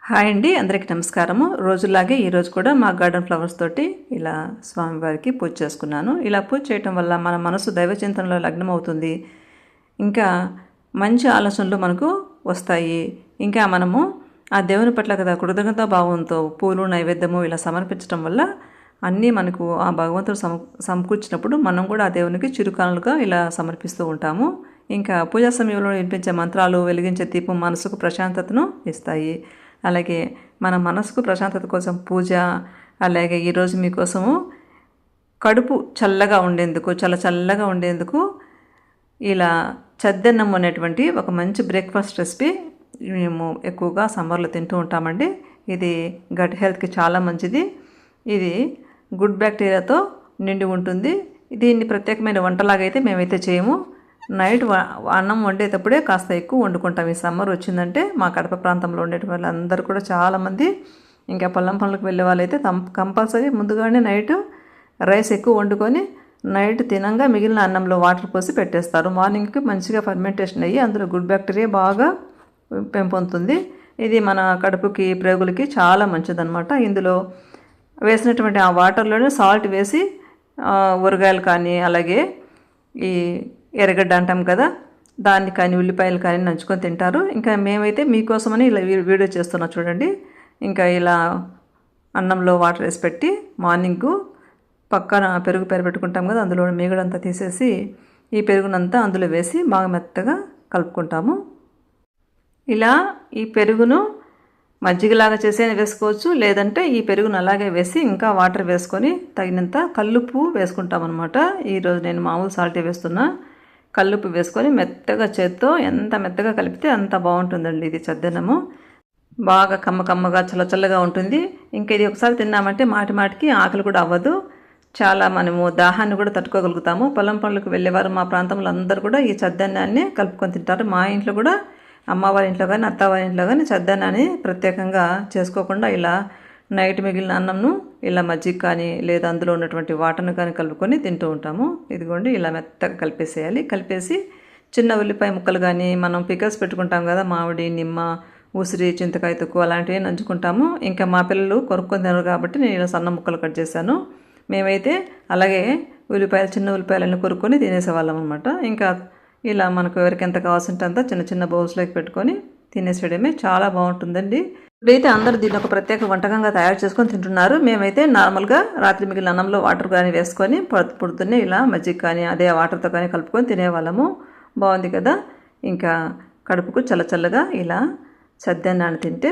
Hi అండి, అందరికీ నమస్కారము. రోజులాగే ఈరోజు కూడా మా గార్డెన్ ఫ్లవర్స్ తోటి ఇలా స్వామివారికి పూజ చేసుకున్నాను. ఇలా పూజ చేయటం వల్ల మన మనసు దైవచింతనలో లగ్నం అవుతుంది. ఇంకా మంచి ఆలోచనలు మనకు వస్తాయి. ఇంకా మనము ఆ దేవుని పట్ల కదా కృతజ్ఞతా భావంతో పూలు నైవేద్యము ఇలా సమర్పించడం వల్ల అన్నీ మనకు ఆ భగవంతుడు సమకూర్చినప్పుడు మనం కూడా ఆ దేవునికి చిరుకానులుగా ఇలా సమర్పిస్తూ ఉంటాము. ఇంకా పూజా సమయంలో వినిపించే మంత్రాలు, వెలిగించే దీపం మనసుకు ప్రశాంతతను ఇస్తాయి. అలాగే మన మనసుకు ప్రశాంతత కోసం పూజ, అలాగే ఈరోజు మీకోసము కడుపు చల్లగా ఉండేందుకు, చల్లగా ఉండేందుకు ఇలా చద్దన్నం అనేటువంటి ఒక మంచి బ్రేక్ఫాస్ట్ రెసిపీ మేము ఎక్కువగా సమ్మర్లో తింటూ ఉంటామండి. ఇది గట్ హెల్త్కి చాలా మంచిది. ఇది గుడ్ బ్యాక్టీరియాతో నిండి ఉంటుంది. దీన్ని ప్రత్యేకమైన వంటలాగా అయితే మేమైతే చేయము. నైట్ అన్నం వండేటప్పుడే కాస్త ఎక్కువ వండుకుంటాం. ఈ సమ్మర్ వచ్చిందంటే మా కడప ప్రాంతంలో ఉండే వాళ్ళందరూ కూడా చాలామంది, ఇంకా పొలం పనులకు వెళ్ళే వాళ్ళైతే కంపల్సరీ ముందుగానే నైట్ రైస్ ఎక్కువ వండుకొని నైట్ తినంగా మిగిలిన అన్నంలో వాటర్ పోసి పెట్టేస్తారు. మార్నింగ్కి మంచిగా ఫర్మెంటేషన్ అయ్యి అందులో గుడ్ బ్యాక్టీరియా బాగా పెంపొందుతుంది. ఇది మన కడుపుకి, ప్రేగులకి చాలా మంచిదన్నమాట. ఇందులో వేసినటువంటి ఆ వాటర్లోనే సాల్ట్ వేసి ఊరగాయలు కానీ, అలాగే ఈ ఎర్రగడ్డ అంటాం కదా, దాన్ని కానీ ఉల్లిపాయలు కానీ నంచుకొని తింటారు. ఇంకా మేమైతే మీకోసమని ఇలా వీడియో చేస్తున్నాం చూడండి. ఇంకా ఇలా అన్నంలో వాటర్ వేసి పెట్టి మార్నింగు పక్కన పెరుగు పెట్టుకుంటాం కదా, అందులో మీగడంతా తీసేసి ఈ పెరుగునంతా అందులో వేసి బాగా మెత్తగా కలుపుకుంటాము. ఇలా ఈ పెరుగును మజ్జిగలాగా చేసే వేసుకోవచ్చు, లేదంటే ఈ పెరుగును అలాగే వేసి ఇంకా వాటర్ వేసుకొని తగినంత కల్లుప్పు వేసుకుంటాం అనమాట. ఈరోజు నేను మామూలు సాల్టే వేస్తున్నా. కల్లుప్పు వేసుకొని మెత్తగా చేత్తో ఎంత మెత్తగా కలిపితే అంత బాగుంటుందండి. ఇది చద్దన్నము బాగా కమ్మగా చల్లగా ఉంటుంది. ఇంకా ఇది ఒకసారి తిన్నామంటే మాటికి ఆకలి కూడా అవ్వదు. చాలా మనము దాహాన్ని కూడా తట్టుకోగలుగుతాము. పొలం పనులకు వెళ్ళేవారు మా ప్రాంతంలో అందరూ కూడా ఈ చద్దన్నాన్ని కలుపుకొని తింటారు. మా ఇంట్లో కూడా అమ్మవారి ఇంట్లో కానీ అత్తవారి ఇంట్లో కానీ చద్దన్నాన్ని ప్రత్యేకంగా చేసుకోకుండా ఇలా నైట్ మిగిలిన అన్నంను ఇలా మజ్జిగ కానీ లేదా అందులో ఉన్నటువంటి వాటర్ను కానీ కలుపుకొని తింటూ ఉంటాము. ఇదిగోండి ఇలా మెత్తగా కలిపేసేయాలి. కలిపేసి చిన్న ఉల్లిపాయ ముక్కలు కానీ, మనం పికల్స్ పెట్టుకుంటాం కదా, మామిడి, నిమ్మ, ఉసిరి, చింతకాయ తొక్కు అలాంటివి నంచుకుంటాము. ఇంకా మా పిల్లలు కొనుక్కొని తినరు కాబట్టి నేను ఇలా సన్న ముక్కలు కట్ చేశాను. మేమైతే అలాగే చిన్న ఉల్లిపాయలన్నీ కొరుక్కొని తినేసేవాళ్ళం అనమాట. ఇంకా ఇలా మనకు ఎవరికి ఎంత కావాల్సింటే అంత చిన్న బౌల్స్లోకి పెట్టుకొని తినేసేయడమే. చాలా బాగుంటుందండి. ఇప్పుడైతే అందరూ దీన్ని ఒక ప్రత్యేక వంటకంగా తయారు చేసుకొని తింటున్నారు. మేమైతే నార్మల్గా రాత్రి మిగిలిన అన్నంలో వాటర్ కానీ వేసుకొని పొద్దున్నే ఇలా మజ్జిగ కానీ అదే వాటర్తో కానీ కలుపుకొని తినేవాళ్ళము. బాగుంది కదా. ఇంకా కడుపుకు చల్లగా ఇలా చద్దన్నాన్ని తింటే